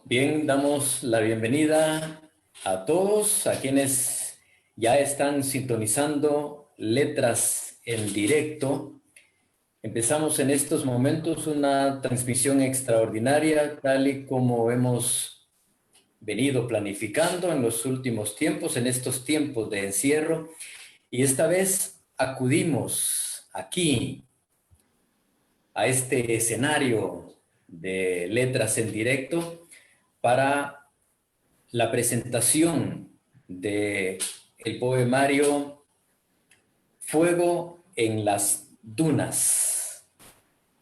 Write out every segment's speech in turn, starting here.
Bien, damos la bienvenida a todos, a quienes ya están sintonizando Letras en Directo. Empezamos en estos momentos una transmisión extraordinaria, tal y como hemos venido planificando en los últimos tiempos, en estos tiempos de encierro. Y esta vez acudimos aquí, a este escenario de Letras en Directo, para la presentación de el poemario Fuego en las Dunas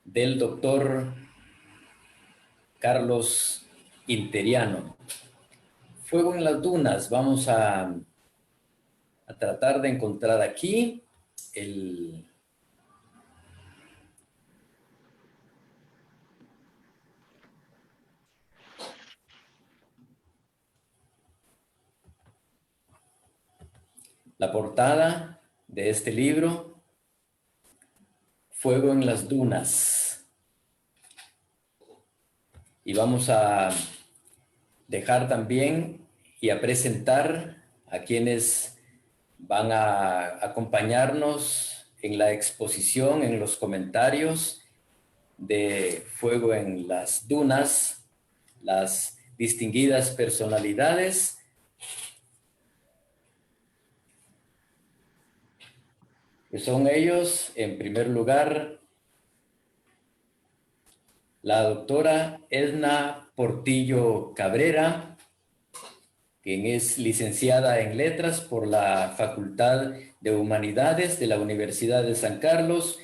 del doctor Carlos Interiano. Fuego en las Dunas, vamos a tratar de encontrar aquí el, la portada de este libro, Fuego en las Dunas. Y vamos a dejar también y a presentar a quienes van a acompañarnos en la exposición, en los comentarios de Fuego en las Dunas, las distinguidas personalidades. Que son ellos, en primer lugar, la doctora Edna Portillo Cabrera, quien es licenciada en Letras por la Facultad de Humanidades de la Universidad de San Carlos,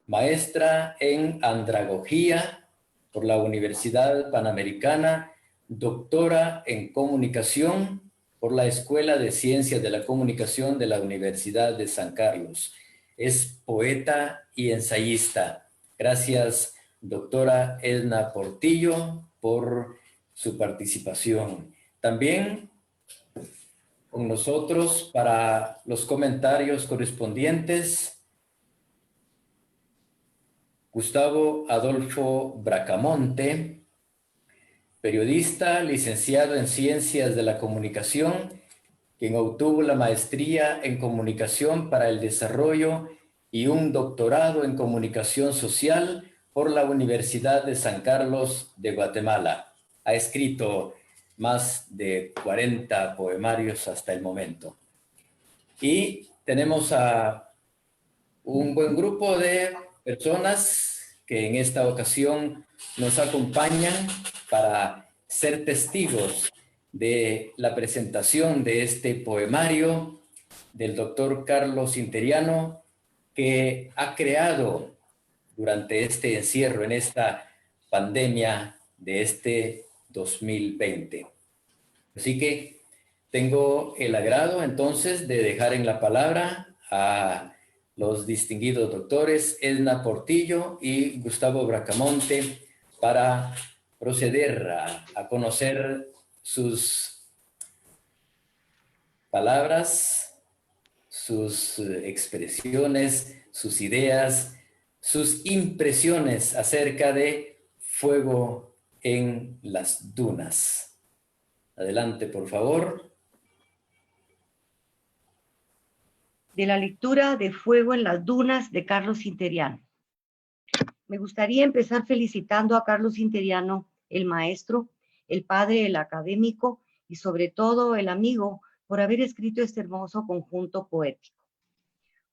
maestra en Andragogía por la Universidad Panamericana, doctora en Comunicación por la Escuela de Ciencias de la Comunicación de la Universidad de San Carlos. Es poeta y ensayista. Gracias, doctora Edna Portillo, por su participación. También con nosotros para los comentarios correspondientes, Gustavo Adolfo Bracamonte, periodista, licenciado en Ciencias de la Comunicación, quien obtuvo la maestría en Comunicación para el Desarrollo y un doctorado en Comunicación Social por la Universidad de San Carlos de Guatemala. Ha escrito más de 40 poemarios hasta el momento. Y tenemos a un buen grupo de personas que en esta ocasión nos acompañan para ser testigos de la presentación de este poemario del doctor Carlos Interiano, que ha creado durante este encierro, en esta pandemia de este 2020. Así que tengo el agrado entonces de dejar en la palabra a los distinguidos doctores Edna Portillo y Gustavo Bracamonte para proceder a conocer sus palabras, sus expresiones, sus ideas, sus impresiones acerca de Fuego en las Dunas. Adelante, por favor. De la lectura de Fuego en las Dunas de Carlos Interiano. Me gustaría empezar felicitando a Carlos Interiano, el maestro, el padre, el académico y sobre todo el amigo, por haber escrito este hermoso conjunto poético.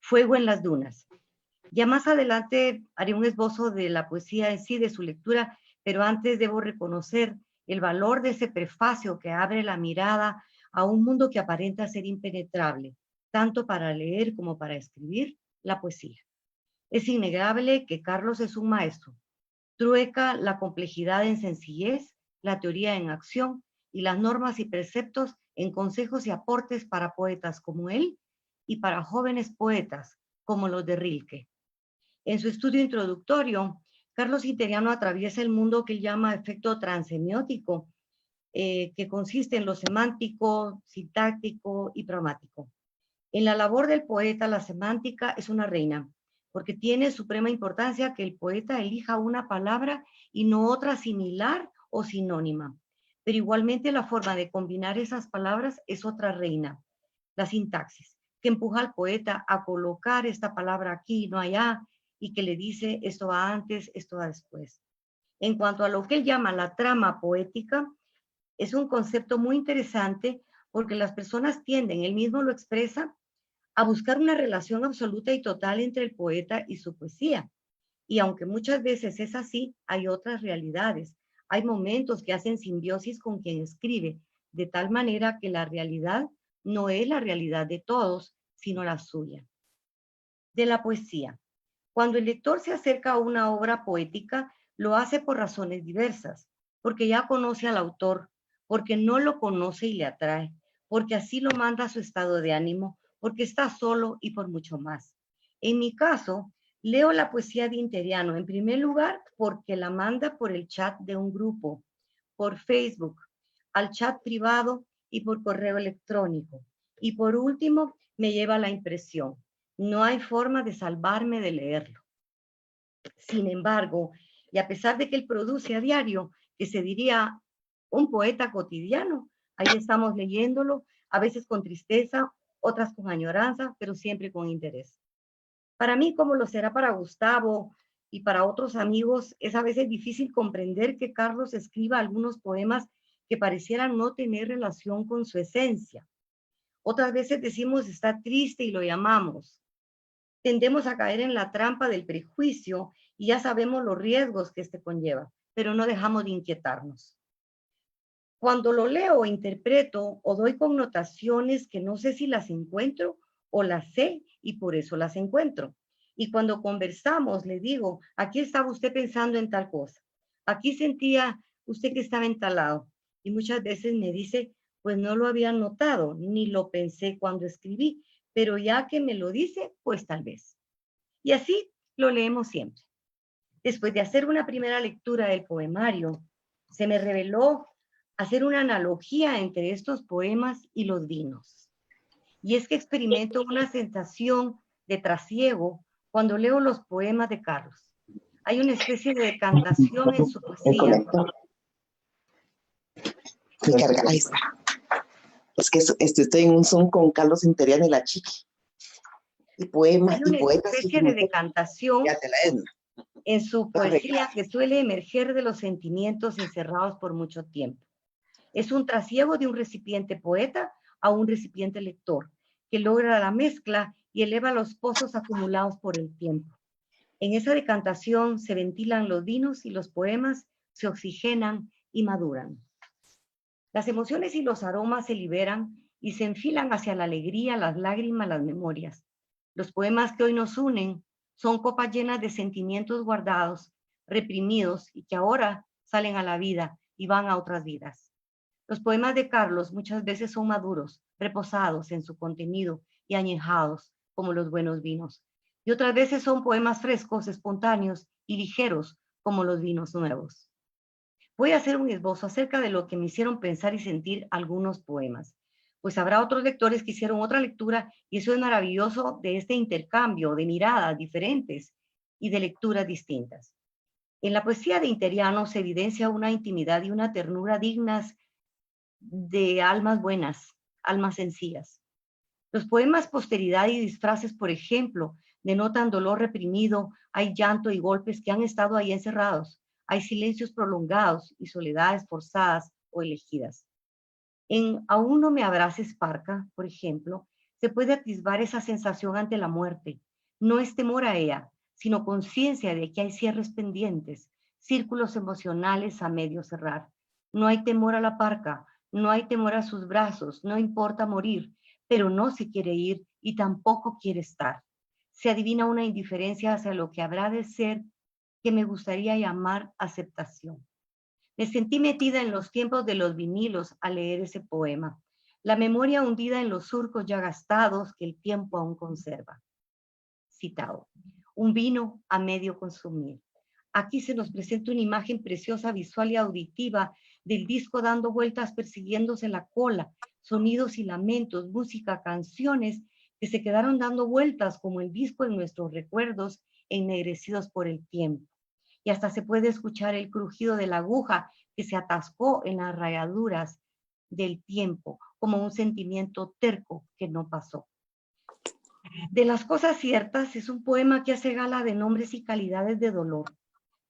Fuego en las Dunas. Ya más adelante haré un esbozo de la poesía en sí, de su lectura, pero antes debo reconocer el valor de ese prefacio que abre la mirada a un mundo que aparenta ser impenetrable, tanto para leer como para escribir la poesía. Es innegable que Carlos es un maestro. Trueca la complejidad en sencillez, la teoría en acción y las normas y preceptos en consejos y aportes para poetas como él y para jóvenes poetas como los de Rilke. En su estudio introductorio, Carlos Interiano atraviesa el mundo que él llama efecto transemiótico, que consiste en lo semántico, sintáctico y pragmático. En la labor del poeta, la semántica es una reina, porque tiene suprema importancia que el poeta elija una palabra y no otra similar o sinónima. pero igualmente la forma de combinar esas palabras es otra reina, la sintaxis, que empuja al poeta a colocar esta palabra aquí, no allá, y que le dice esto va antes, esto va después. En cuanto a lo que él llama la trama poética, es un concepto muy interesante porque las personas tienden, él mismo lo expresa, a buscar una relación absoluta y total entre el poeta y su poesía. Y aunque muchas veces es así, hay otras realidades. Hay momentos que hacen simbiosis con quien escribe, de tal manera que la realidad no es la realidad de todos, sino la suya. De la poesía. Cuando el lector se acerca a una obra poética, lo hace por razones diversas, porque ya conoce al autor, porque no lo conoce y le atrae, porque así lo manda su estado de ánimo, porque está solo y por mucho más. En mi caso, leo la poesía de Interiano, en primer lugar, porque la manda por el chat de un grupo, por Facebook, al chat privado y por correo electrónico. Y por último, me lleva la impresión. No hay forma de salvarme de leerlo. Sin embargo, y a pesar de que él produce a diario, que se diría un poeta cotidiano, ahí estamos leyéndolo, a veces con tristeza, otras con añoranza, pero siempre con interés. Para mí, como lo será para Gustavo y para otros amigos, es a veces difícil comprender que Carlos escriba algunos poemas que parecieran no tener relación con su esencia. Otras veces decimos está triste y lo llamamos. Tendemos a caer en la trampa del prejuicio y ya sabemos los riesgos que este conlleva, pero no dejamos de inquietarnos. Cuando lo leo, interpreto o doy connotaciones que no sé si las encuentro o las sé y por eso las encuentro. Y cuando conversamos, le digo, aquí estaba usted pensando en tal cosa, aquí sentía usted que estaba entalado. Y muchas veces me dice, pues no lo había notado, ni lo pensé cuando escribí, pero ya que me lo dice, pues tal vez. Y así lo leemos siempre. Después de hacer una primera lectura del poemario, se me reveló hacer una analogía entre estos poemas y los vinos. Y es que experimento una sensación de trasiego cuando leo los poemas de Carlos. Hay una especie de decantación en su poesía. Ahí está. Es que estoy en un Zoom con Carlos Interiano y la Chiqui. Y poemas Hay una y poetas. especie de decantación Edna. En su poesía que suele emerger de los sentimientos encerrados por mucho tiempo. Es un trasiego de un recipiente poeta a un recipiente lector, que logra la mezcla y eleva los pozos acumulados por el tiempo. En esa decantación se ventilan los vinos y los poemas se oxigenan y maduran. Las emociones y los aromas se liberan y se enfilan hacia la alegría, las lágrimas, las memorias. Los poemas que hoy nos unen son copas llenas de sentimientos guardados, reprimidos y que ahora salen a la vida y van a otras vidas. Los poemas de Carlos muchas veces son maduros, reposados en su contenido y añejados como los buenos vinos. Y otras veces son poemas frescos, espontáneos y ligeros como los vinos nuevos. Voy a hacer un esbozo acerca de lo que me hicieron pensar y sentir algunos poemas, pues habrá otros lectores que hicieron otra lectura y eso es maravilloso de este intercambio de miradas diferentes y de lecturas distintas. En la poesía de Interiano se evidencia una intimidad y una ternura dignas de almas buenas, almas sencillas. Los poemas Posteridad y Disfraces, por ejemplo, denotan dolor reprimido, hay llanto y golpes que han estado ahí encerrados, hay silencios prolongados y soledades forzadas o elegidas. En Aún no me abraces, Parca, por ejemplo, se puede atisbar esa sensación ante la muerte. No es temor a ella, sino conciencia de que hay cierres pendientes, círculos emocionales a medio cerrar. No hay temor a la parca, no hay temor a sus brazos, no importa morir, pero no se quiere ir y tampoco quiere estar. Se adivina una indiferencia hacia lo que habrá de ser que me gustaría llamar aceptación. Me sentí metida en los tiempos de los vinilos al leer ese poema, la memoria hundida en los surcos ya gastados que el tiempo aún conserva. Citado, un vino a medio consumir. Aquí se nos presenta una imagen preciosa, visual y auditiva del disco dando vueltas persiguiéndose la cola, sonidos y lamentos, música, canciones que se quedaron dando vueltas como el disco en nuestros recuerdos ennegrecidos por el tiempo. Y hasta se puede escuchar el crujido de la aguja que se atascó en las rayaduras del tiempo, como un sentimiento terco que no pasó. De las cosas ciertas es un poema que hace gala de nombres y calidades de dolor.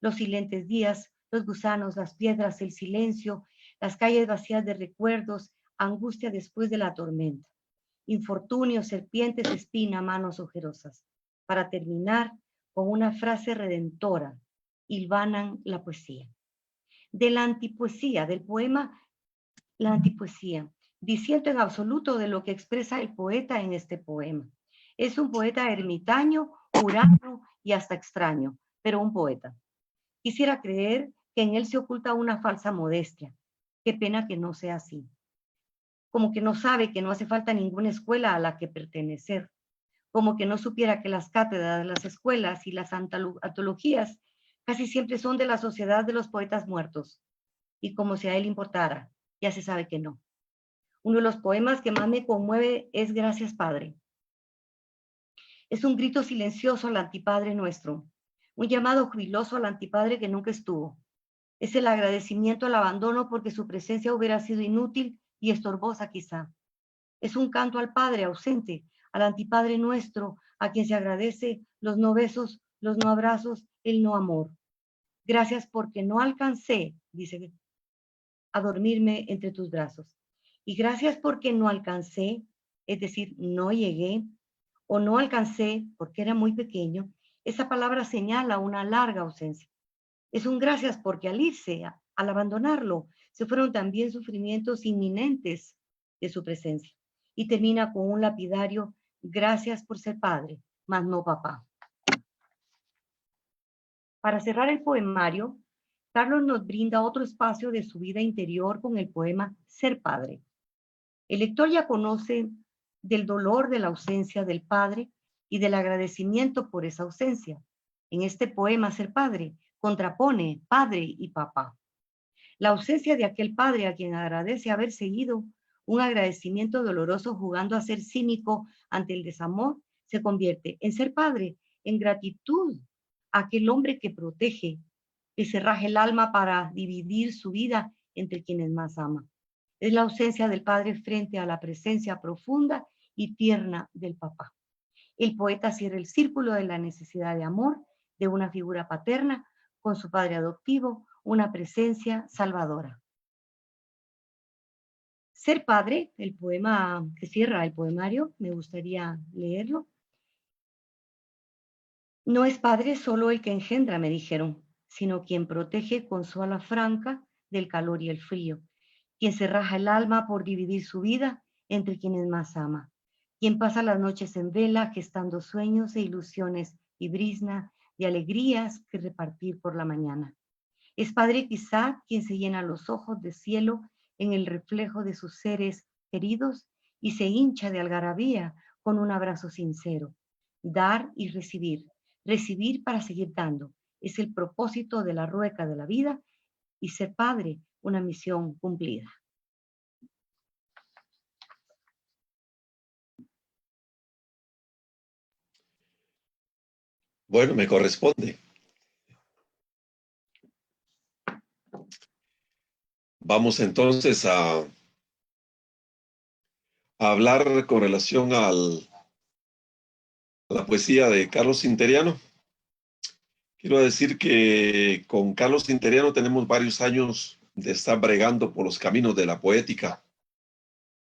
Los silentes días, los gusanos, las piedras, el silencio, las calles vacías de recuerdos, angustia después de la tormenta, infortunio, serpientes, espina, manos ojerosas. Para terminar con una frase redentora, hilvanan la poesía. De la antipoesía, del poema La antipoesía, disiento en absoluto de lo que expresa el poeta en este poema. Es un poeta ermitaño, huraño y hasta extraño, pero un poeta. Quisiera creer que en él se oculta una falsa modestia. Qué pena que no sea así. Como que no sabe que no hace falta ninguna escuela a la que pertenecer. Como que no supiera que las cátedras, las escuelas y las antologías casi siempre son de la sociedad de los poetas muertos. Y como si a él importara, ya se sabe que no. Uno de los poemas que más me conmueve es Gracias, Padre. Es un grito silencioso al antipadre nuestro, un llamado jubiloso al antipadre que nunca estuvo. Es el agradecimiento al abandono porque su presencia hubiera sido inútil y estorbosa quizá. Es un canto al padre ausente, al antipadre nuestro, a quien se agradece los no besos, los no abrazos, el no amor. Gracias porque no alcancé, dice, a dormirme entre tus brazos. Y gracias porque no alcancé, es decir, no llegué, o no alcancé porque era muy pequeño, esa palabra señala una larga ausencia. Es un gracias porque al irse, al abandonarlo, se fueron también sufrimientos inminentes de su presencia. Y termina con un lapidario, gracias por ser padre, mas no papá. Para cerrar el poemario, Carlos nos brinda otro espacio de su vida interior con el poema Ser Padre. El lector ya conoce del dolor de la ausencia del padre y del agradecimiento por esa ausencia. En este poema Ser Padre contrapone padre y papá. La ausencia de aquel padre a quien agradece haber seguido un agradecimiento doloroso jugando a ser cínico ante el desamor se convierte en ser padre, en gratitud a aquel hombre que protege, que se raja el alma para dividir su vida entre quienes más ama. Es la ausencia del padre frente a la presencia profunda y tierna del papá. El poeta cierra el círculo de la necesidad de amor de una figura paterna con su padre adoptivo, una presencia salvadora. Ser padre, el poema que cierra el poemario, me gustaría leerlo. No es padre solo el que engendra, me dijeron, sino quien protege con su ala franca del calor y el frío, quien se raja el alma por dividir su vida entre quienes más ama, quien pasa las noches en vela gestando sueños e ilusiones y brizna de alegrías que repartir por la mañana. Es padre quizá quien se llena los ojos de cielo en el reflejo de sus seres queridos y se hincha de algarabía con un abrazo sincero. Dar y recibir, recibir para seguir dando, es el propósito de la rueca de la vida y ser padre, una misión cumplida. Bueno, me corresponde. Vamos entonces a hablar con relación a la poesía de Carlos Interiano. Quiero decir que con Carlos Interiano tenemos varios años de estar bregando por los caminos de la poética.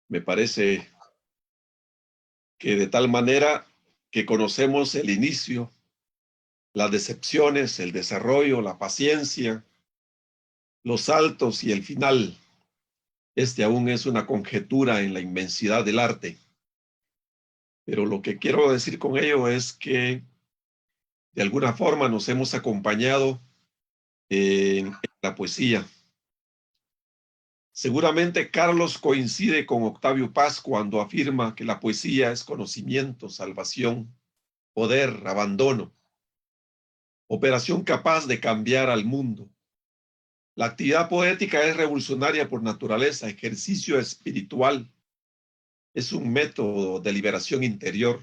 Me parece que de tal manera que conocemos el inicio, las decepciones, el desarrollo, la paciencia, los saltos y el final. Este aún es una conjetura en la inmensidad del arte. Pero lo que quiero decir con ello es que de alguna forma nos hemos acompañado en la poesía. Seguramente Carlos coincide con Octavio Paz cuando afirma que la poesía es conocimiento, salvación, poder, abandono, operación capaz de cambiar al mundo. La actividad poética es revolucionaria por naturaleza, ejercicio espiritual, es un método de liberación interior.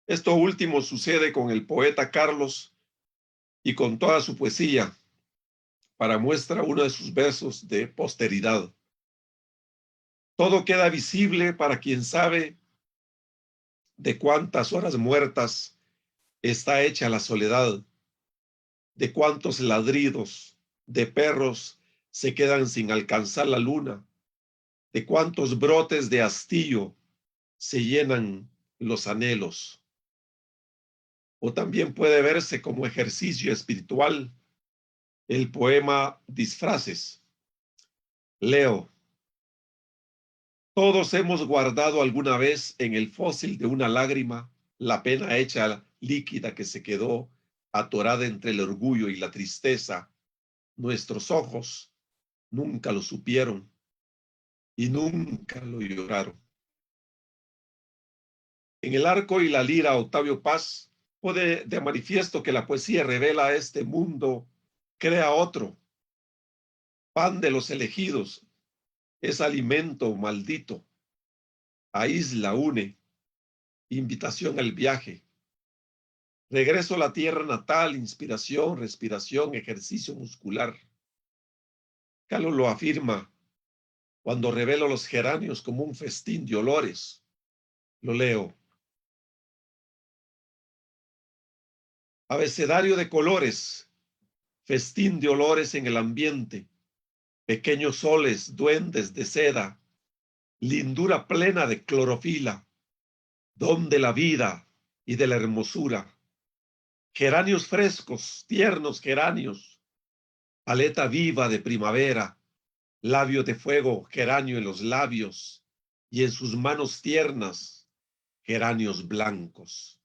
Esto último sucede con el poeta Carlos y con toda su poesía. para muestra uno de sus versos de posteridad. Todo queda visible para quien sabe de cuántas horas muertas está hecha la soledad, de cuántos ladridos de perros se quedan sin alcanzar la luna, de cuántos brotes de hastío se llenan los anhelos. O también puede verse como ejercicio espiritual el poema Disfraces. Leo: todos hemos guardado alguna vez en el fósil de una lágrima la pena hecha líquida que se quedó atorada entre el orgullo y la tristeza. Nuestros ojos nunca lo supieron y nunca lo lloraron. En el arco y la lira, Octavio Paz pone de manifiesto que la poesía revela este mundo, crea otro. Pan de los elegidos, es alimento maldito. Aísla, une, invitación al viaje. Regreso a la tierra natal, inspiración, respiración, ejercicio muscular. Calo lo afirma cuando revela los geranios como un festín de olores. Lo leo: abecedario de colores, festín de olores en el ambiente, pequeños soles, duendes de seda, lindura plena de clorofila, don de la vida y de la hermosura, geranios frescos, tiernos geranios, paleta viva de primavera, labio de fuego, geranio en los labios, y en sus manos tiernas, geranios blancos.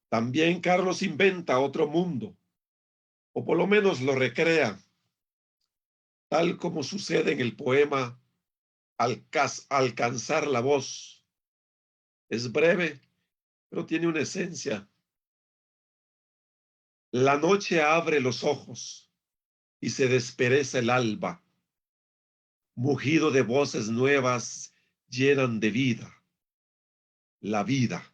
También Carlos inventa otro mundo, o por lo menos lo recrea, tal como sucede en el poema Alcanzar la voz. Es breve, pero tiene una esencia. La noche abre los ojos y se despereza el alba. Mugido de voces nuevas llenan de vida. La vida.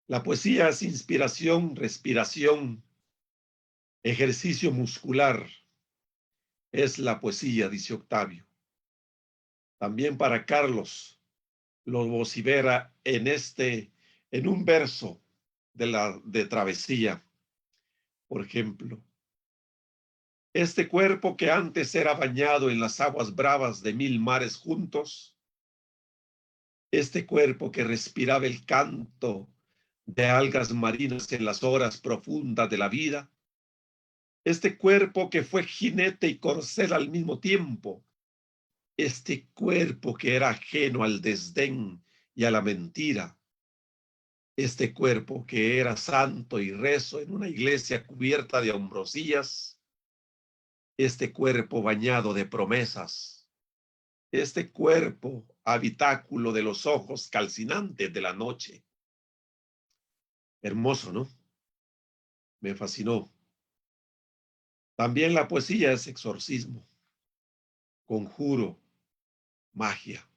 La poesía es inspiración, respiración, ejercicio muscular. Es la poesía, dice Octavio. También para Carlos lo vocifera en un verso de Travesía. Por ejemplo: este cuerpo que antes era bañado en las aguas bravas de 1000 mares juntos, este cuerpo que respiraba el canto de algas marinas en las horas profundas de la vida, este cuerpo que fue jinete y corcel al mismo tiempo, este cuerpo que era ajeno al desdén y a la mentira, este cuerpo que era santo y rezo en una iglesia cubierta de ambrosías, este cuerpo bañado de promesas, este cuerpo habitáculo de los ojos calcinantes de la noche. Hermoso, ¿no? Me fascinó. También la poesía es exorcismo, conjuro, magia,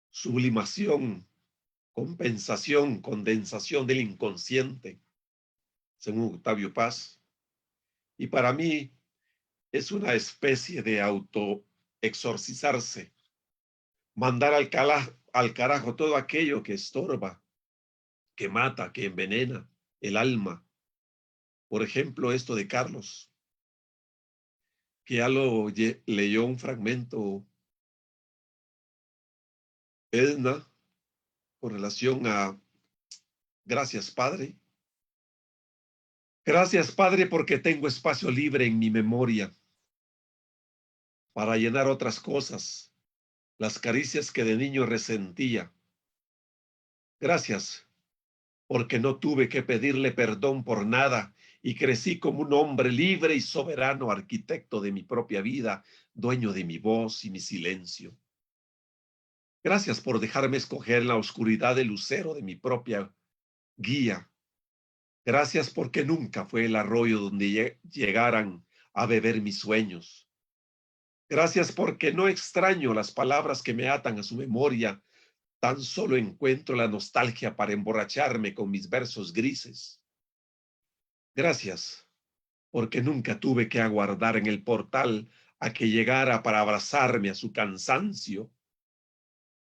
sublimación, compensación, condensación del inconsciente, según Octavio Paz. Y para mí es una especie de autoexorcizarse, mandar al carajo todo aquello que estorba, que mata, que envenena el alma. Por ejemplo, esto de Carlos, que ya lo leyó un fragmento Edna con relación a gracias, Padre. Gracias, Padre, porque tengo espacio libre en mi memoria para llenar otras cosas, las caricias que de niño resentía. Gracias, porque no tuve que pedirle perdón por nada y crecí como un hombre libre y soberano, arquitecto de mi propia vida, dueño de mi voz y mi silencio. Gracias por dejarme escoger en la oscuridad el lucero de mi propia guía. Gracias porque nunca fue el arroyo donde llegaran a beber mis sueños. Gracias porque no extraño las palabras que me atan a su memoria, tan solo encuentro la nostalgia para emborracharme con mis versos grises. Gracias, porque nunca tuve que aguardar en el portal a que llegara para abrazarme a su cansancio.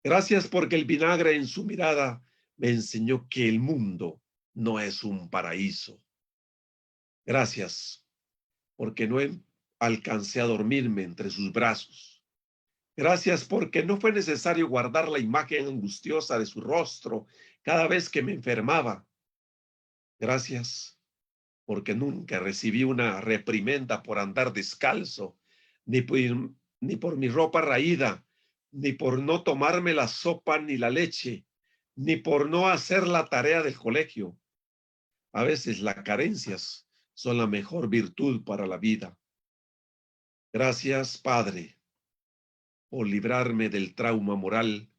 Gracias porque el vinagre en su mirada me enseñó que el mundo no es un paraíso. Gracias porque no alcancé a dormirme entre sus brazos. Gracias porque no fue necesario guardar la imagen angustiosa de su rostro cada vez que me enfermaba. Gracias porque nunca recibí una reprimenda por andar descalzo, ni por, ni por mi ropa raída, ni por no tomarme la sopa ni la leche, ni por no hacer la tarea del colegio. A veces las carencias son la mejor virtud para la vida. Gracias, Padre, por librarme del trauma moral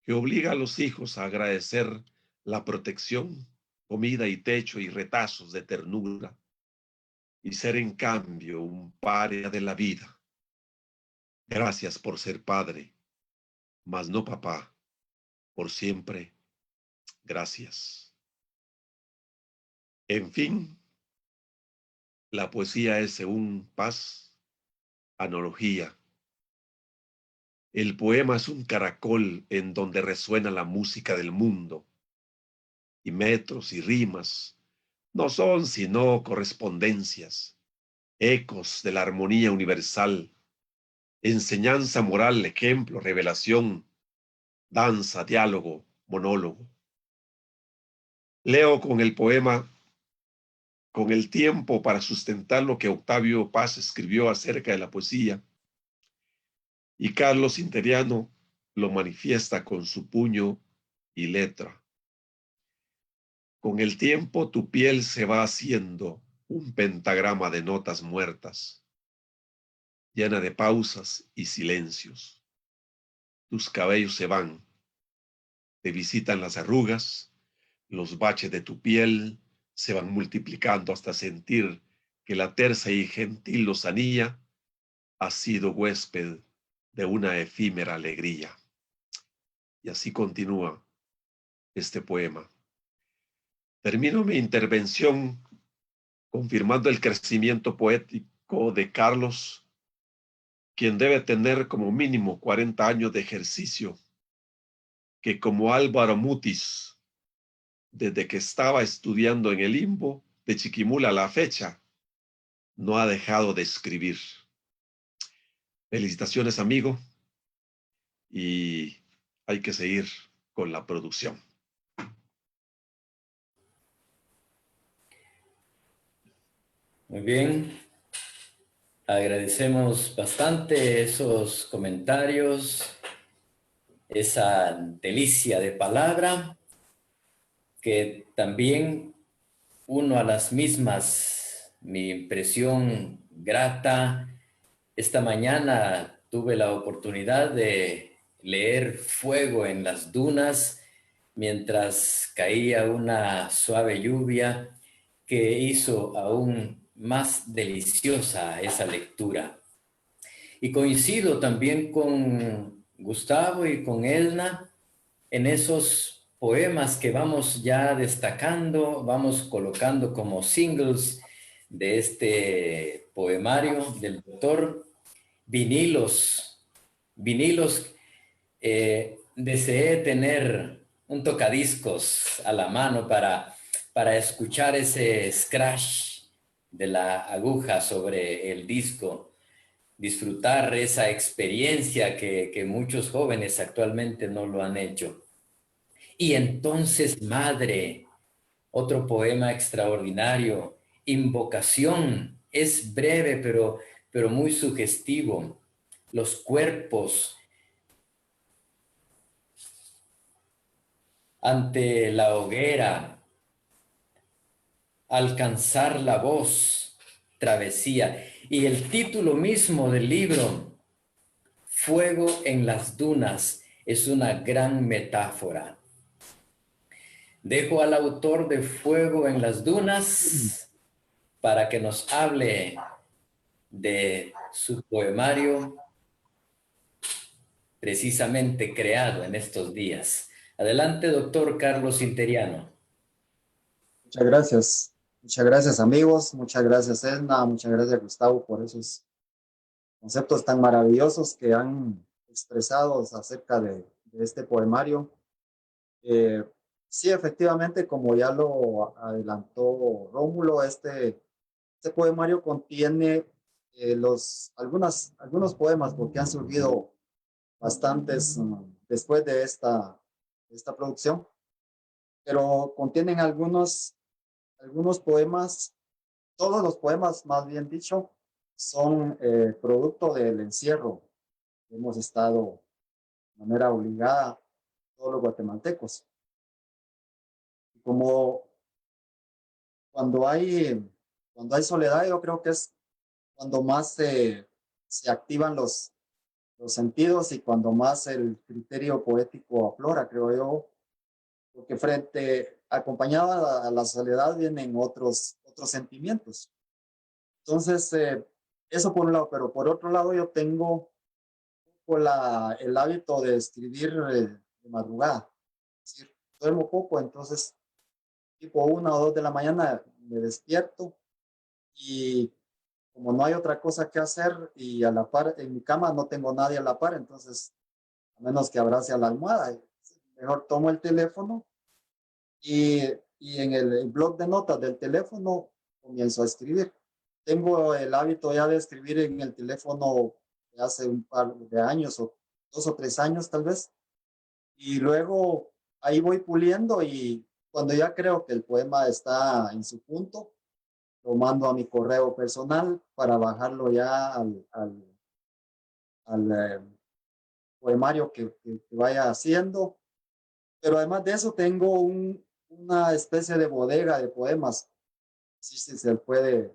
que obliga a los hijos a agradecer la protección, comida y techo y retazos de ternura, y ser en cambio un paria de la vida. Gracias por ser padre, mas no papá, por siempre. Gracias. En fin, la poesía es según Paz, analogía. El poema es un caracol en donde resuena la música del mundo, y metros y rimas no son sino correspondencias, ecos de la armonía universal, enseñanza moral, ejemplo, revelación, danza, diálogo, monólogo. Leo con el poema, con el tiempo para sustentar lo que Octavio Paz escribió acerca de la poesía, y Carlos Interiano lo manifiesta con su puño y letra. Con el tiempo tu piel se va haciendo un pentagrama de notas muertas, llena de pausas y silencios. Tus cabellos se van, te visitan las arrugas, los baches de tu piel se van multiplicando hasta sentir que la tersa y gentil lozanía ha sido huésped de una efímera alegría. Y así continúa este poema. Termino mi intervención confirmando el crecimiento poético de Carlos, quien debe tener como mínimo 40 años de ejercicio, que como Álvaro Mutis, desde que estaba estudiando en el Limbo de Chiquimula a la fecha, no ha dejado de escribir. Felicitaciones, amigo, y hay que seguir con la producción. Muy bien, agradecemos bastante esos comentarios, esa delicia de palabra, que también uno a las mismas, mi impresión grata. Esta mañana tuve la oportunidad de leer Fuego en las Dunas mientras caía una suave lluvia que hizo aún más deliciosa esa lectura. Y coincido también con Gustavo y con Elna en esos poemas que vamos ya destacando, vamos colocando como singles de este poemario del doctor. Vinilos, deseé tener un tocadiscos a la mano para escuchar ese scratch de la aguja sobre el disco, disfrutar esa experiencia que muchos jóvenes actualmente no lo han hecho. Y entonces, Madre, otro poema extraordinario, Invocación, es breve pero muy sugestivo. Los cuerpos ante la hoguera, alcanzar la voz, travesía. Y el título mismo del libro, Fuego en las Dunas, es una gran metáfora. Dejo al autor de Fuego en las Dunas para que nos hable de su poemario precisamente creado en estos días. Adelante, doctor Carlos Interiano. Muchas gracias. Muchas gracias amigos, muchas gracias Edna, muchas gracias Gustavo por esos conceptos tan maravillosos que han expresado acerca de este poemario. Sí, efectivamente, como ya lo adelantó Rómulo, este poemario contiene algunos poemas, porque han surgido bastantes después de esta producción, pero contienen algunos poemas, todos los poemas, más bien dicho, son producto del encierro que hemos estado de manera obligada todos los guatemaltecos. Como cuando hay, cuando hay soledad, yo creo que es cuando más se activan los sentidos y cuando más el criterio poético aflora, creo yo, porque acompañado a la soledad vienen otros sentimientos. Entonces, eso por un lado, pero por otro lado yo tengo el hábito de escribir de madrugada. Es decir, duermo poco, entonces tipo 1 o 2 de la mañana me despierto y como no hay otra cosa que hacer y a la par en mi cama no tengo nadie a la par, entonces a menos que abrace a la almohada, mejor tomo el teléfono y, y en el blog de notas del teléfono comienzo a escribir. Tengo el hábito ya de escribir en el teléfono de hace un par de años o 2 o 3 años tal vez, y luego ahí voy puliendo y cuando ya creo que el poema está en su punto, lo mando a mi correo personal para bajarlo ya al poemario que vaya haciendo. Pero además de eso tengo una especie de bodega de poemas, si se puede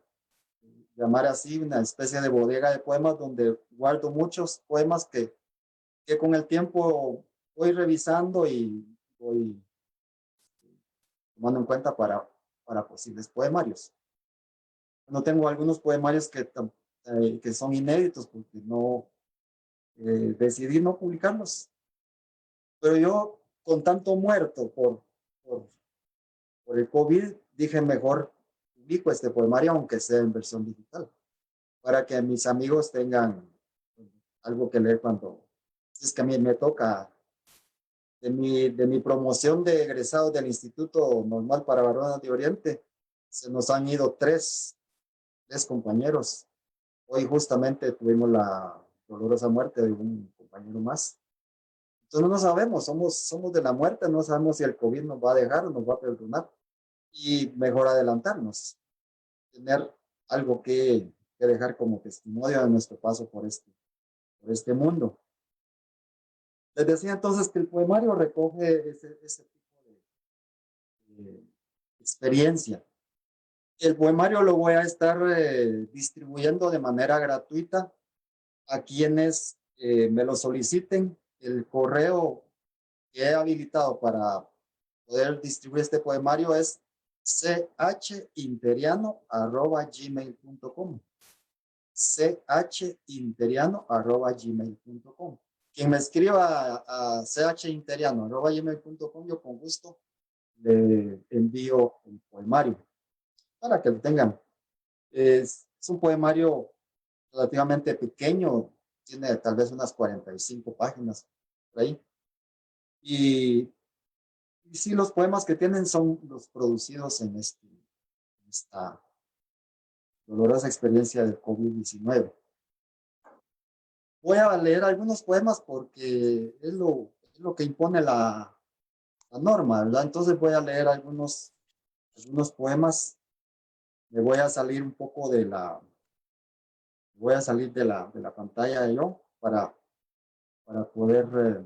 llamar así, una especie de bodega de poemas donde guardo muchos poemas que con el tiempo voy revisando y voy tomando en cuenta para posibles poemarios. No tengo algunos poemarios que son inéditos porque decidí no publicarlos. Pero yo, con tanto muerto por, por el COVID, dije mejor publico este poemario, aunque sea en versión digital, para que mis amigos tengan algo que leer cuando es que a mí me toca. De mi promoción de egresados del Instituto Normal para Varones de Oriente, se nos han ido tres compañeros. Hoy justamente tuvimos la dolorosa muerte de un compañero más. Entonces no sabemos, somos de la muerte, no sabemos si el COVID nos va a dejar o nos va a perdonar. Y mejor adelantarnos, tener algo que dejar como testimonio de nuestro paso por este mundo. Les decía entonces que el poemario recoge ese tipo de experiencia. El poemario lo voy a estar distribuyendo de manera gratuita a quienes me lo soliciten. El correo que he habilitado para poder distribuir este poemario es chinteriano@gmail.com. chinteriano@gmail.com. Quien me escriba a chinteriano@gmail.com, yo con gusto le envío el poemario para que lo tengan. Es un poemario relativamente pequeño, tiene tal vez unas 45 páginas por ahí. Y sí, los poemas que tienen son los producidos en esta dolorosa experiencia del COVID-19. Voy a leer algunos poemas porque es lo que impone la norma, ¿verdad? Entonces voy a leer algunos poemas. Me voy a salir un poco voy a salir de la pantalla yo para poder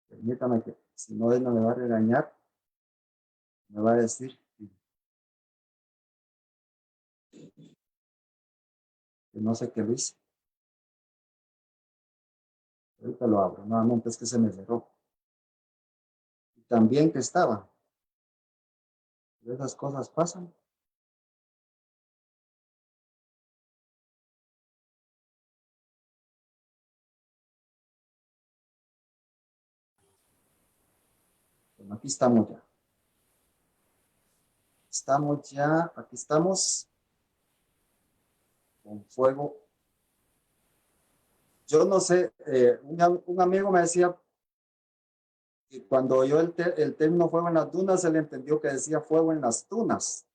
permítame que si no él no me va a regañar, me va a decir que no sé qué lo hice. Ahorita lo abro, nuevamente es que se me cerró. Y también que estaba. Pero esas cosas pasan. Bueno, aquí estamos ya. Estamos ya, aquí estamos con fuego. Yo no sé, un amigo me decía que cuando oyó el término fuego en las dunas, él entendió que decía fuego en las tunas.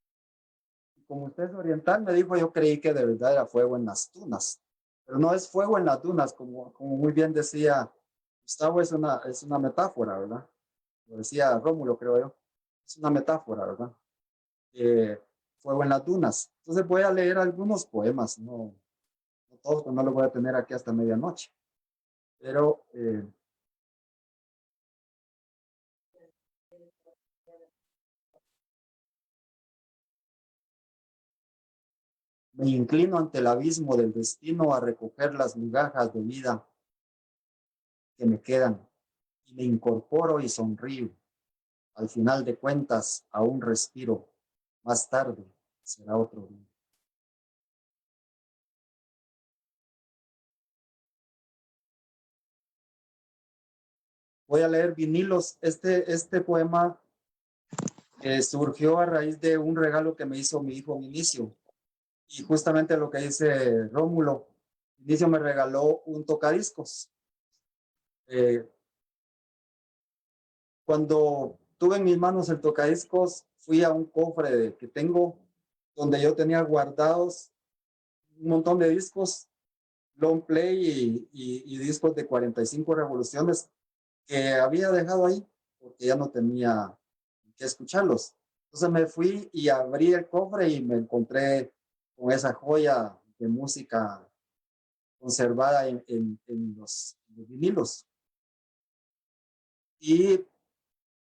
Y como usted es oriental, me dijo, yo creí que de verdad era fuego en las tunas. Pero no es fuego en las dunas, como muy bien decía Gustavo, es una metáfora, ¿verdad? Lo decía Rómulo, creo yo. Es una metáfora, ¿verdad? Fuego en las dunas. Entonces voy a leer algunos poemas, no todos, pues no los voy a tener aquí hasta medianoche. Pero me inclino ante el abismo del destino a recoger las migajas de vida que me quedan y me incorporo y sonrío. Al final de cuentas, aún respiro. Más tarde será otro día. Voy a leer Vinilos. Este poema surgió a raíz de un regalo que me hizo mi hijo Vinicio. Y justamente lo que dice Rómulo, Vinicio me regaló un tocadiscos. Eh, Cuando tuve en mis manos el tocadiscos, fui a un cofre que tengo donde yo tenía guardados un montón de discos, long play y discos de 45 revoluciones que había dejado ahí porque ya no tenía que escucharlos. Entonces me fui y abrí el cofre y me encontré con esa joya de música conservada en los vinilos. Y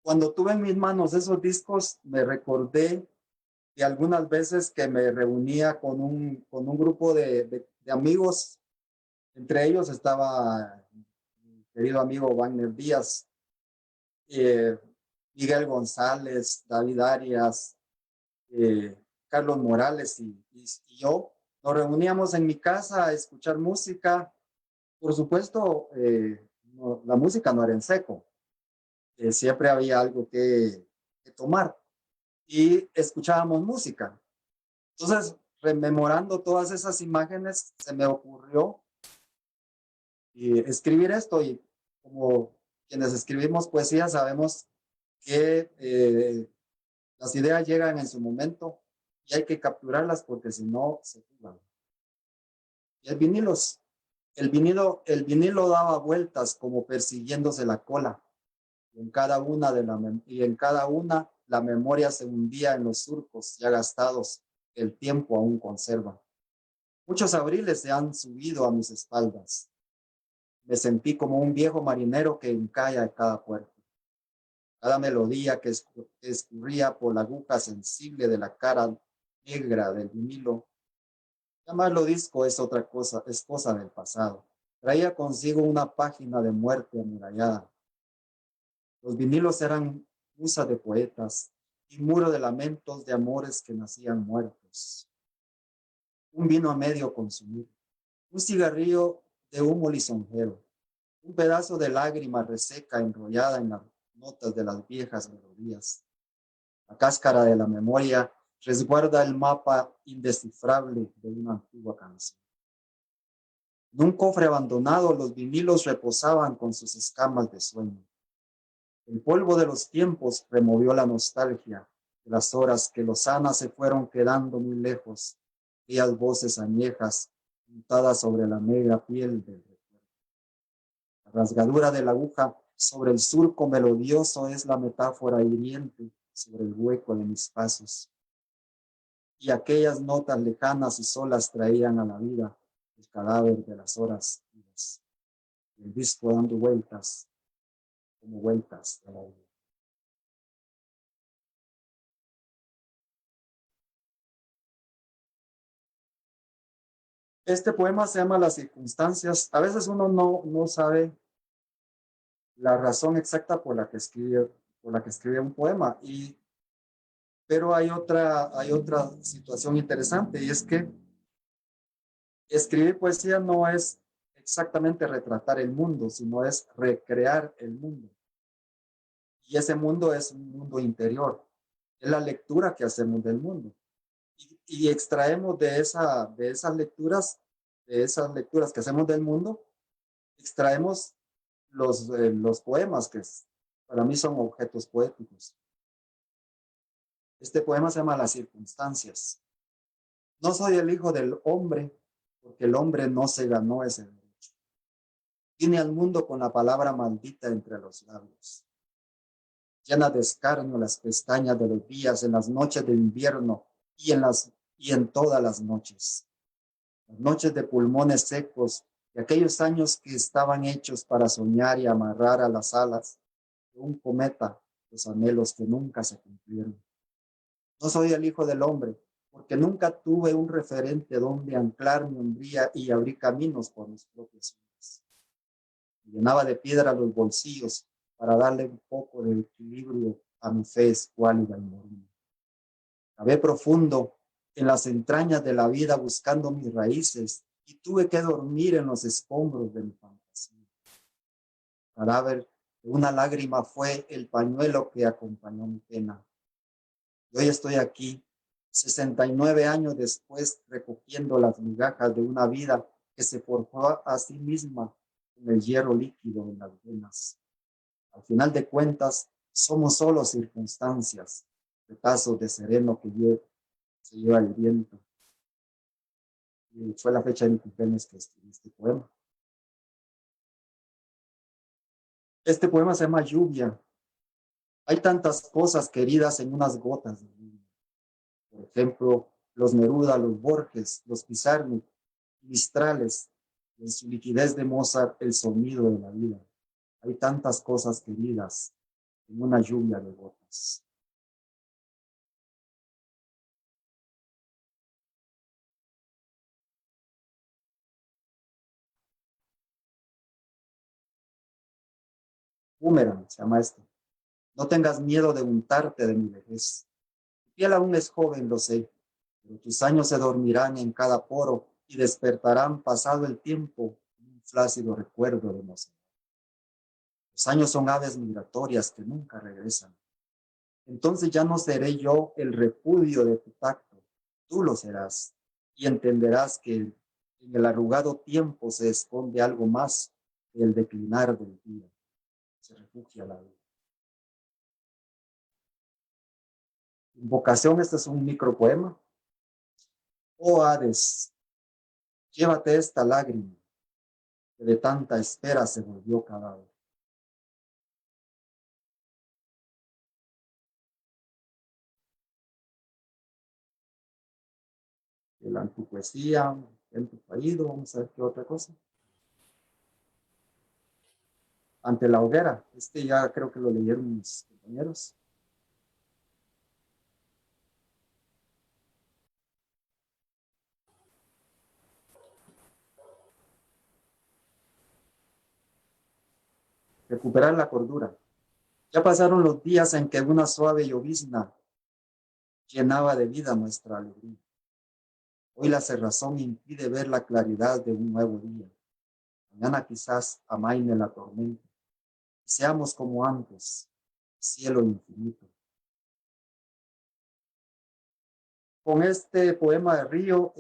cuando tuve en mis manos esos discos, me recordé de algunas veces que me reunía con un grupo de amigos. Entre ellos estaba mi querido amigo Wagner Díaz, eh, Miguel González, David Arias, Carlos Morales y yo. Nos reuníamos en mi casa a escuchar música. Por supuesto, la música no era en seco. Siempre había algo que tomar y escuchábamos música. Entonces, rememorando todas esas imágenes, se me ocurrió escribir esto y como quienes escribimos poesía sabemos que las ideas llegan en su momento y hay que capturarlas porque si no se fugan. Y el vinilo daba vueltas como persiguiéndose la cola y en cada una la memoria se hundía en los surcos ya gastados que el tiempo aún conserva. Muchos abriles se han subido a mis espaldas. Me sentí como un viejo marinero que encalla a cada puerto. Cada melodía que escurría por la aguja sensible de la cara negra del vinilo. Llamarlo disco es otra cosa, es cosa del pasado. Traía consigo una página de muerte amurallada. Los vinilos eran musa de poetas y muro de lamentos de amores que nacían muertos. Un vino a medio consumir, un cigarrillo de humo lisonjero, un pedazo de lágrima reseca enrollada en las notas de las viejas melodías. La cáscara de la memoria resguarda el mapa indescifrable de una antigua canción. En un cofre abandonado, los vinilos reposaban con sus escamas de sueño. El polvo de los tiempos removió la nostalgia de las horas que lozanas se fueron quedando muy lejos, aquellas voces añejas pintadas sobre la negra piel del recuerdo. La rasgadura de la aguja sobre el surco melodioso es la metáfora hiriente sobre el hueco de mis pasos. Y aquellas notas lejanas y solas traían a la vida el cadáver de las horas vivas. El disco dando vueltas, como vueltas de la vida. Este poema se llama Las circunstancias. A veces uno no sabe la razón exacta por la que escribe un poema, pero hay otra situación interesante y es que escribir poesía no es exactamente retratar el mundo, sino es recrear el mundo. Y ese mundo es un mundo interior. Es la lectura que hacemos del mundo. Y extraemos de esas lecturas que hacemos del mundo, extraemos los poemas que para mí son objetos poéticos. Este poema se llama Las circunstancias. No soy el hijo del hombre, porque el hombre no se ganó ese derecho. Vine al mundo con la palabra maldita entre los labios. Llena de escarnio las pestañas de los días en las noches de invierno y en todas las noches. Las noches de pulmones secos de aquellos años que estaban hechos para soñar y amarrar a las alas de un cometa los anhelos que nunca se cumplieron. No soy el hijo del hombre, porque nunca tuve un referente donde anclar mi hombría y abrí caminos por mis propias vidas. Llenaba de piedra los bolsillos para darle un poco de equilibrio a mi fe escuálida y morina. Cavé profundo en las entrañas de la vida buscando mis raíces y tuve que dormir en los escombros de mi fantasía. Cadáver de una lágrima fue el pañuelo que acompañó mi pena. Y hoy estoy aquí, 69 años después, recogiendo las migajas de una vida que se forjó a sí misma con el hierro líquido en las venas. Al final de cuentas, somos solo circunstancias, retazos de sereno que se lleva el viento. Y fue la fecha de mi cumpleaños que escribí este poema. Este poema se llama Lluvia. Hay tantas cosas queridas en unas gotas de lluvia. Por ejemplo, los Neruda, los Borges, los Pizarnik, Mistrales, en su liquidez de Mozart, el sonido de la vida. Hay tantas cosas queridas en una lluvia de gotas. Boomerang se llama esto. No tengas miedo de untarte de mi vejez. Tu piel aún es joven, lo sé, pero tus años se dormirán en cada poro y despertarán pasado el tiempo en un flácido recuerdo de mocedad. Los años son aves migratorias que nunca regresan. Entonces ya no seré yo el repudio de tu tacto, tú lo serás, y entenderás que en el arrugado tiempo se esconde algo más que el declinar del día. Se refugia la vida. Invocación, este es un micropoema. Oh Hades, llévate esta lágrima, que de tanta espera se volvió cadáver. El antipoesía, en tu país, vamos a ver qué otra cosa. Ante la hoguera, este ya creo que lo leyeron mis compañeros. Recuperar la cordura. Ya pasaron los días en que una suave llovizna llenaba de vida nuestra alegría. Hoy la cerrazón impide ver la claridad de un nuevo día. Mañana quizás amaine la tormenta. Seamos como antes, cielo infinito. Con este poema de Río,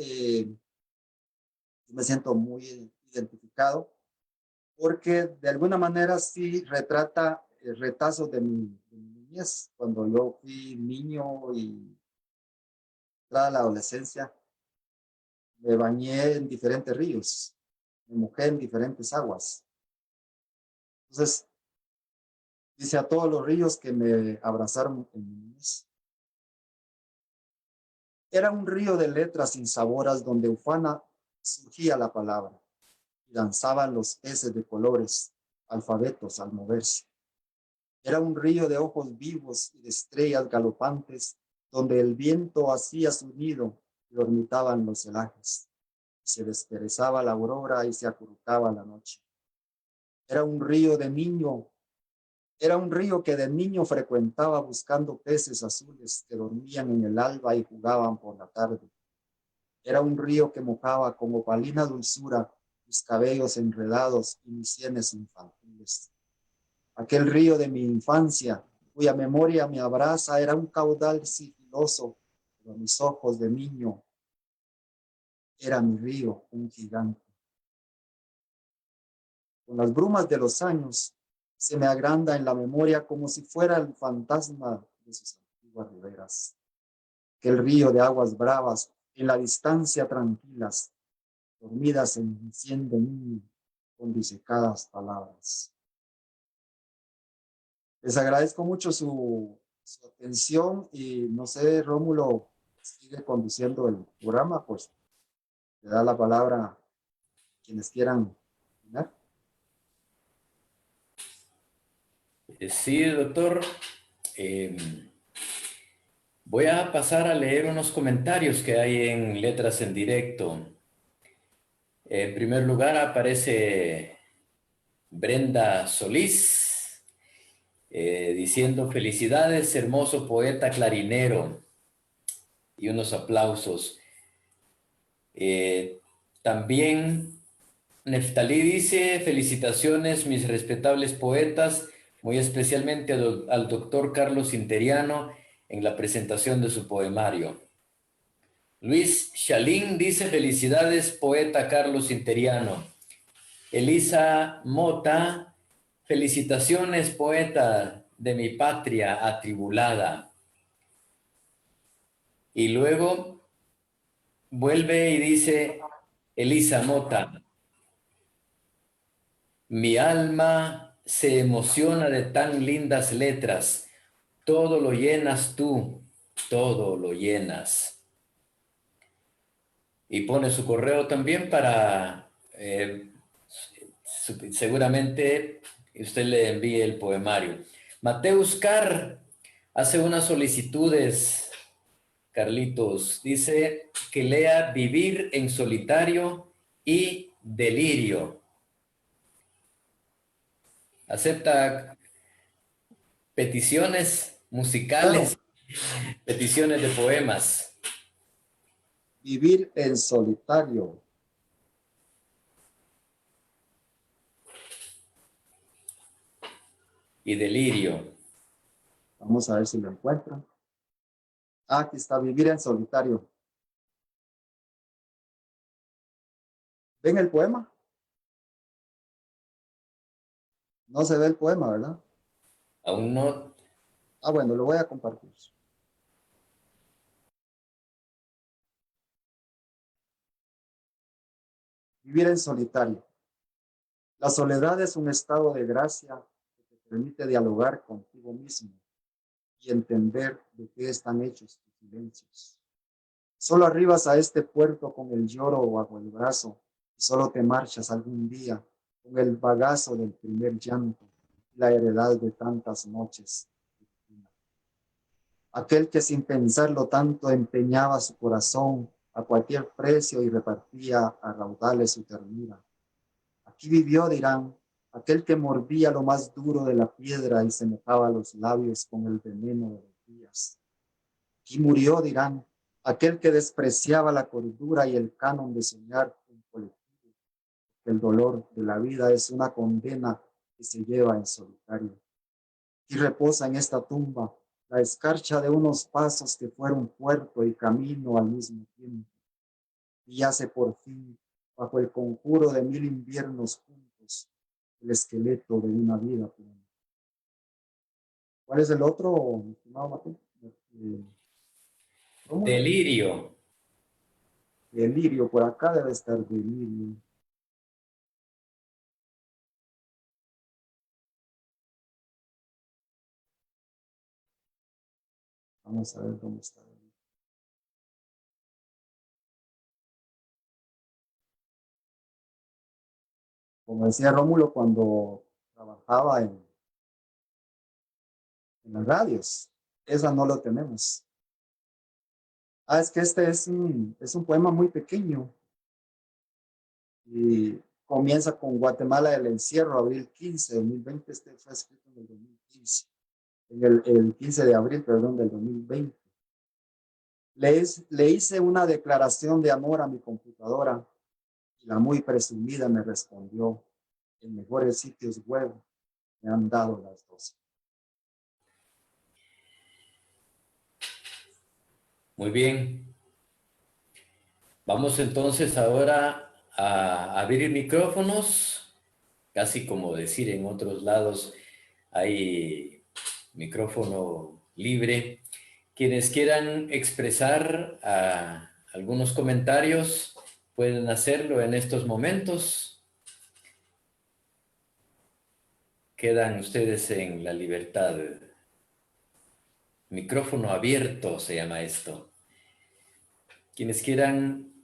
me siento muy identificado porque de alguna manera sí retrata retazos de mi niñez, cuando yo fui niño y entrada la adolescencia, me bañé en diferentes ríos, me mojé en diferentes aguas. Entonces, dice a todos los ríos que me abrazaron en mi niñez. Era un río de letras insaboras donde ufana surgía la palabra y danzaban los peces de colores, alfabetos al moverse. Era un río de ojos vivos y de estrellas galopantes donde el viento hacía su nido y dormitaban los celajes. Se desperezaba la aurora y se acurrucaba la noche. Era un río que de niño frecuentaba buscando peces azules que dormían en el alba y jugaban por la tarde. Era un río que mojaba con opalina dulzura mis cabellos enredados y mis sienes infantiles. Aquel río de mi infancia cuya memoria me abraza, era un caudal sigiloso, pero mis ojos de niño era mi río, un gigante. Con las brumas de los años, se me agranda en la memoria como si fuera el fantasma de sus antiguas riberas. Que el río de aguas bravas, en la distancia tranquilas, dormidas en cien de niño, con disecadas palabras. Les agradezco mucho su atención y no sé, Rómulo sigue conduciendo el programa, pues le da la palabra a quienes quieran opinar. Sí, doctor. Voy a pasar a leer unos comentarios que hay en Letras en Directo. En primer lugar aparece Brenda Solís diciendo felicidades, hermoso poeta clarinero, y unos aplausos. También Neftalí dice felicitaciones, mis respetables poetas, muy especialmente al doctor Carlos Interiano en la presentación de su poemario. Luis Chalín dice felicidades, poeta Carlos Interiano. Elisa Mota, felicitaciones, poeta de mi patria atribulada. Y luego vuelve y dice Elisa Mota, mi alma se emociona de tan lindas letras, todo lo llenas tú, todo lo llenas. Y pone su correo también para, seguramente usted le envíe el poemario. Mateus Carr hace unas solicitudes, Carlitos. Dice que lea Vivir en solitario y Delirio. Acepta peticiones musicales, Claro, peticiones de poemas vivir en solitario. y Delirio. Vamos a ver si lo encuentran. Ah, aquí está, vivir en solitario. ¿Ven el poema? No se ve el poema, ¿verdad? Aún no. Ah, bueno, lo voy a compartir. Vivir en solitario. La soledad es un estado de gracia que te permite dialogar contigo mismo y entender de qué están hechos tus silencios. Solo arribas a este puerto con el lloro bajo el brazo y solo te marchas algún día con el bagazo del primer llanto y la heredad de tantas noches. Aquel que sin pensarlo tanto empeñaba su corazón a cualquier precio y repartía a raudales su ternura. Aquí vivió, dirán, aquel que mordía lo más duro de la piedra y se mojaba los labios con el veneno de los días. Aquí murió, dirán, aquel que despreciaba la cordura y el canon de soñar un colectivo. El dolor de la vida es una condena que se lleva en solitario. Y reposa en esta tumba la escarcha de unos pasos que fueron puerto y camino al mismo tiempo. Y yace por fin, bajo el conjuro de 1000 inviernos juntos, el esqueleto de una vida plena. ¿Cuál es el otro, mi estimado Mateo? Delirio. Delirio, por acá debe estar delirio. Vamos a ver dónde está. Como decía Rómulo cuando trabajaba en las radios, esa no lo tenemos. Ah, es que este es un poema muy pequeño y comienza con Guatemala del encierro, abril 15 de 2020. Este fue escrito en el 2015, el 15 de abril, perdón, del 2020. Le hice una declaración de amor a mi computadora y la muy presumida me respondió, en mejores sitios web me han dado las 12. Muy bien. Vamos entonces ahora a abrir micrófonos, casi como decir en otros lados, hay micrófono libre. Quienes quieran expresar algunos comentarios pueden hacerlo en estos momentos. Quedan ustedes en la libertad. Micrófono abierto se llama esto. Quienes quieran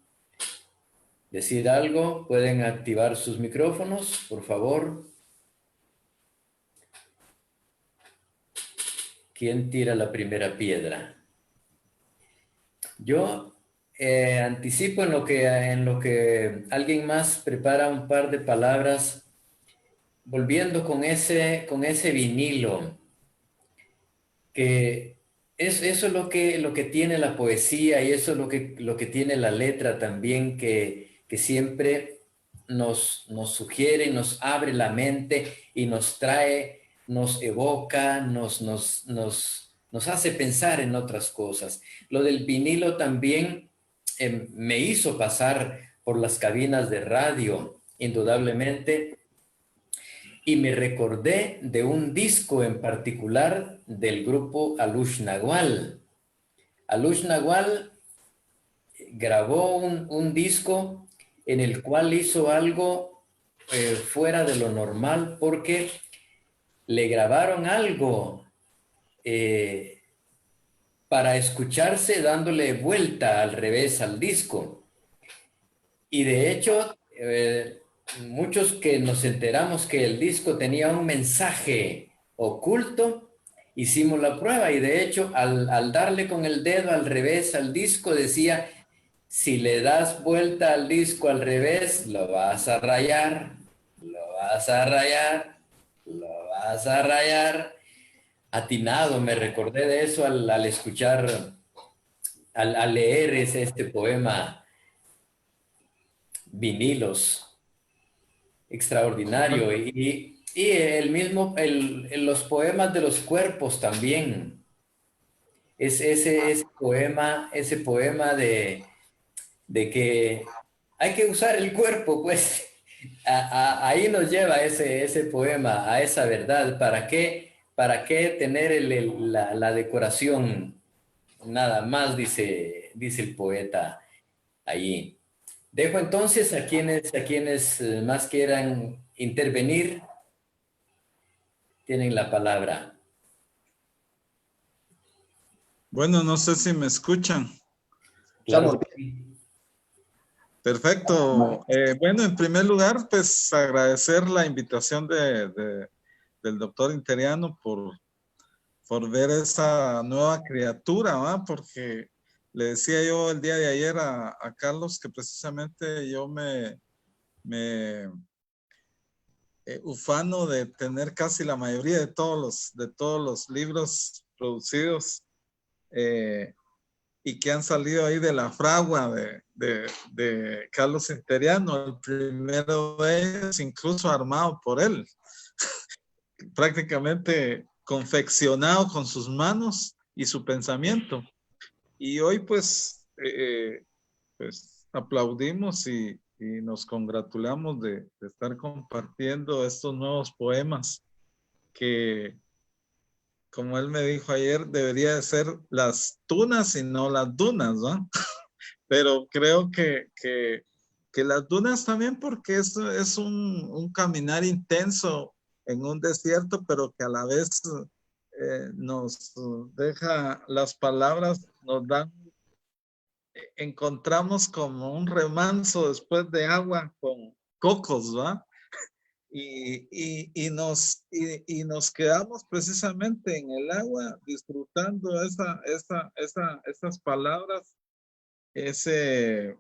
decir algo, pueden activar sus micrófonos, por favor. ¿Quién tira la primera piedra? Yo anticipo en lo que alguien más prepara un par de palabras, volviendo con ese vinilo, que eso es lo que tiene la poesía y eso es lo que tiene la letra también, que siempre nos sugiere, nos abre la mente y nos trae, nos evoca, nos hace pensar en otras cosas. Lo del vinilo también me hizo pasar por las cabinas de radio, indudablemente, y me recordé de un disco en particular del grupo Alush Nagual. Alush Nagual grabó un disco en el cual hizo algo fuera de lo normal porque le grabaron algo para escucharse dándole vuelta al revés al disco. Y de hecho, muchos que nos enteramos que el disco tenía un mensaje oculto, hicimos la prueba y de hecho al darle con el dedo al revés al disco decía, si le das vuelta al disco al revés, lo vas a rayar, lo vas a rayar, lo vas a rayar. Atinado, me recordé de eso al escuchar, al leer este poema Vinilos, extraordinario. Y el mismo, los poemas de los cuerpos también. Ese poema de que hay que usar el cuerpo, pues ahí nos lleva ese poema, a esa verdad. Para qué tener la decoración? Nada más, dice el poeta allí. Dejo entonces a quienes más quieran intervenir, tienen la palabra. Bueno, no sé si me escuchan. Claro. Perfecto. Bueno, en primer lugar, pues agradecer la invitación del doctor Interiano por ver esa nueva criatura, ¿va? Porque le decía yo el día de ayer a Carlos que precisamente yo me ufano de tener casi la mayoría de todos los libros producidos y que han salido ahí de la fragua de Carlos Interiano. El primero de ellos incluso armado por él, prácticamente confeccionado con sus manos y su pensamiento. Y hoy pues aplaudimos y nos congratulamos de estar compartiendo estos nuevos poemas que, como él me dijo ayer, debería de ser las tunas y no las dunas, ¿no? Pero creo que las dunas también, porque es un caminar intenso en un desierto, pero que a la vez nos deja las palabras, nos dan, encontramos como un remanso después de agua con cocos, ¿va? Y nos quedamos precisamente en el agua disfrutando esas palabras, esa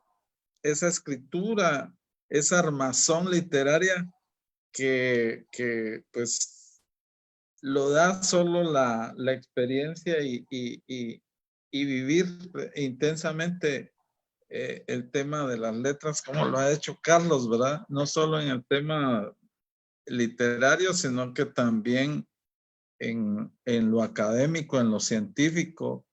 escritura, esa armazón literaria que pues lo da solo la experiencia y vivir intensamente el tema de las letras como lo ha hecho Carlos, ¿verdad? No solo en el tema literario, sino que también en lo académico, en lo científico,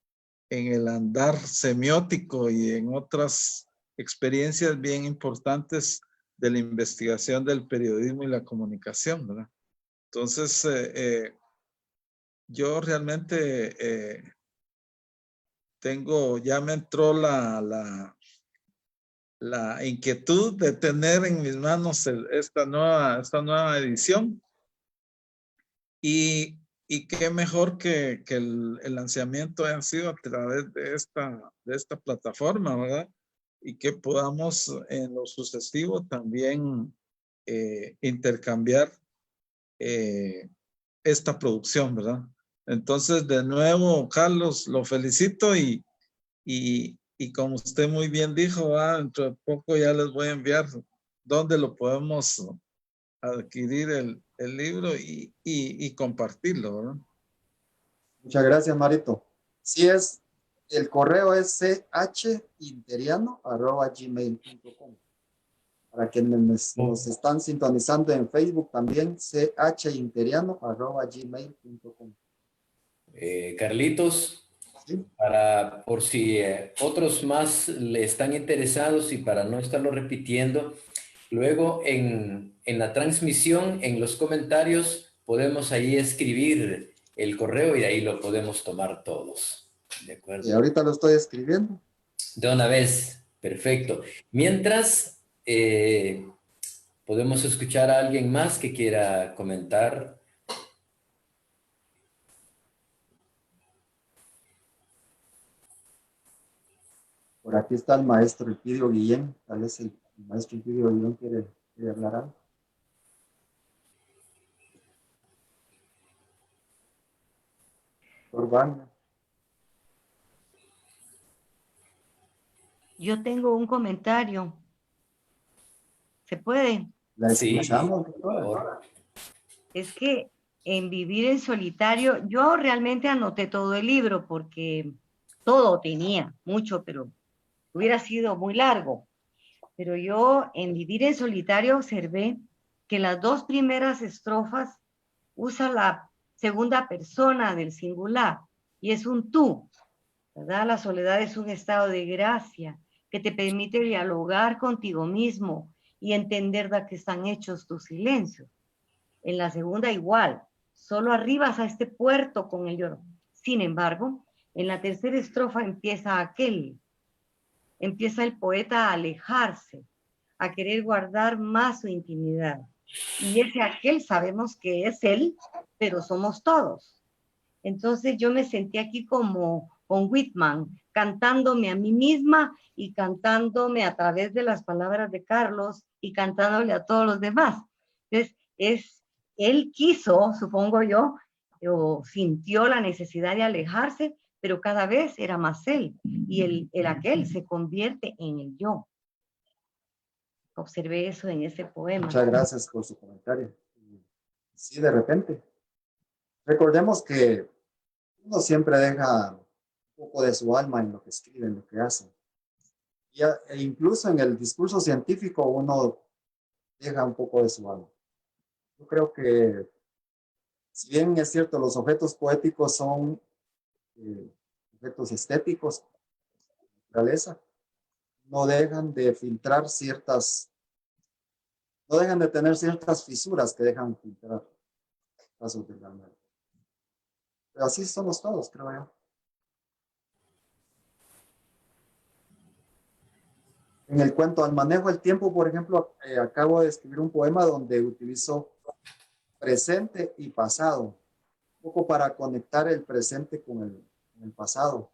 el andar semiótico y en otras experiencias bien importantes de la investigación del periodismo y la comunicación, ¿verdad? Entonces, yo realmente ya me entró la inquietud de tener en mis manos esta nueva edición. Y qué mejor que el lanzamiento haya sido a través de esta plataforma, ¿verdad? Y que podamos en lo sucesivo también intercambiar esta producción, ¿verdad? Entonces, de nuevo, Carlos, lo felicito y como usted muy bien dijo, dentro de poco ya les voy a enviar dónde lo podemos adquirir el libro y compartirlo, ¿verdad? Muchas gracias, Marito. Sí, el correo es chinteriano@gmail.com. Para quienes nos están sintonizando en Facebook también, chinteriano@gmail.com. Carlitos, ¿Sí? por si otros más le están interesados y para no estarlo repitiendo, luego en la transmisión, en los comentarios, podemos ahí escribir el correo y de ahí lo podemos tomar todos. ¿De acuerdo? Y ahorita lo estoy escribiendo. De una vez, perfecto. Mientras, podemos escuchar a alguien más que quiera comentar. Por aquí está el maestro Elpidio Guillén. Tal vez el maestro Elpidio Guillén quiere hablar algo. Por Wagner. Yo tengo un comentario. ¿Se puede? La Sí, escuchamos, por doctora. favor. Es que en Vivir en Solitario, yo realmente anoté todo el libro porque todo tenía, mucho, pero hubiera sido muy largo. Pero yo en Vivir en Solitario observé que las dos primeras estrofas usa la segunda persona del singular y es un tú, ¿verdad? La soledad es un estado de gracia que te permite dialogar contigo mismo y entender de qué están hechos tus silencios. En la segunda igual, solo arribas a este puerto con el lloro. Sin embargo, en la tercera estrofa empieza el poeta a alejarse, a querer guardar más su intimidad. Y ese aquel sabemos que es él, pero somos todos. Entonces yo me sentí aquí como con Whitman, cantándome a mí misma y cantándome a través de las palabras de Carlos y cantándole a todos los demás. Entonces, él quiso, supongo yo, o sintió la necesidad de alejarse, pero cada vez era más él. Y el aquel se convierte en el yo. Observé eso en ese poema. Muchas gracias por su comentario. Sí, de repente. Recordemos que uno siempre deja un poco de su alma en lo que escribe, en lo que hace. E incluso en el discurso científico uno deja un poco de su alma. Yo creo que, si bien es cierto, los objetos poéticos son objetos estéticos, naturaleza, no dejan de filtrar no dejan de tener ciertas fisuras que dejan filtrar pasos del alma. Pero así somos todos, creo yo. En el cuento Al manejo del tiempo, por ejemplo, acabo de escribir un poema donde utilizo presente y pasado, un poco para conectar el presente con el pasado.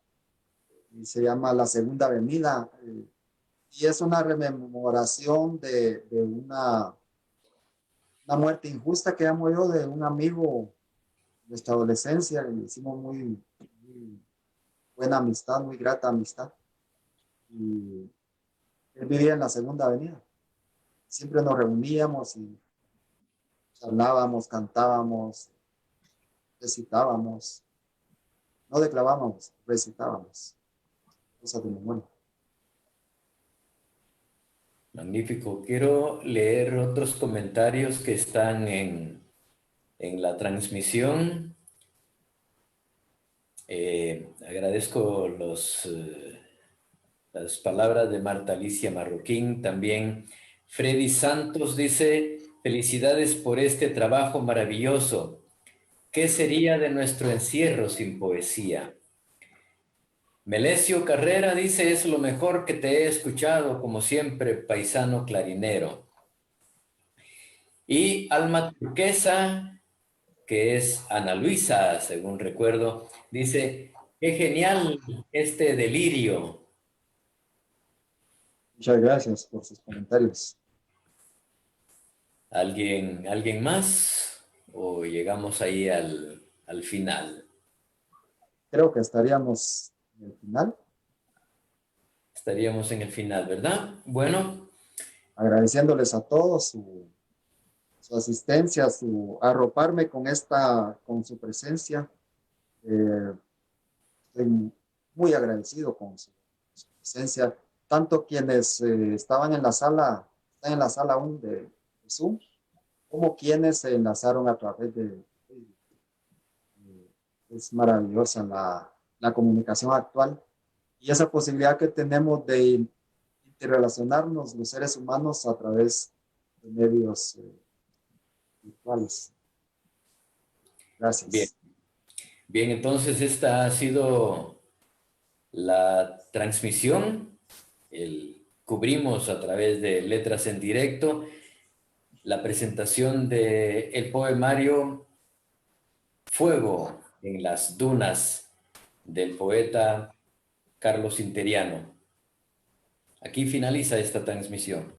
Y se llama La Segunda Avenida. Y es una rememoración de una muerte injusta que llamo yo, de un amigo de nuestra adolescencia. Y hicimos muy buena amistad, muy grata amistad. Y él vivía en la Segunda Avenida. Siempre nos reuníamos y hablábamos, cantábamos, recitábamos. No declamábamos, recitábamos. Cosas de memoria. Magnífico. Quiero leer otros comentarios que están en la transmisión. Agradezco las palabras de Marta Alicia Marroquín. También Freddy Santos dice, felicidades por este trabajo maravilloso. ¿Qué sería de nuestro encierro sin poesía? Melesio Carrera dice, es lo mejor que te he escuchado, como siempre, paisano clarinero. Y Alma Turquesa, que es Ana Luisa, según recuerdo, dice, qué genial este delirio. Muchas gracias por sus comentarios. ¿Alguien más? ¿O llegamos ahí al final? Creo que estaríamos en el final, Estaríamos en el final, ¿verdad? Bueno, agradeciéndoles a todos su asistencia, su arroparme con su presencia. Estoy muy agradecido con su presencia, tanto quienes estaban en la sala, están en la sala aún de Zoom, como quienes se enlazaron a través de Facebook. Es maravillosa la comunicación actual y esa posibilidad que tenemos de interrelacionarnos los seres humanos a través de medios virtuales. Gracias. bien. Bien, entonces esta ha sido la transmisión. Cubrimos a través de Letras en Directo la presentación del poemario Fuego en las dunas del poeta Carlos Interiano. Aquí finaliza esta transmisión.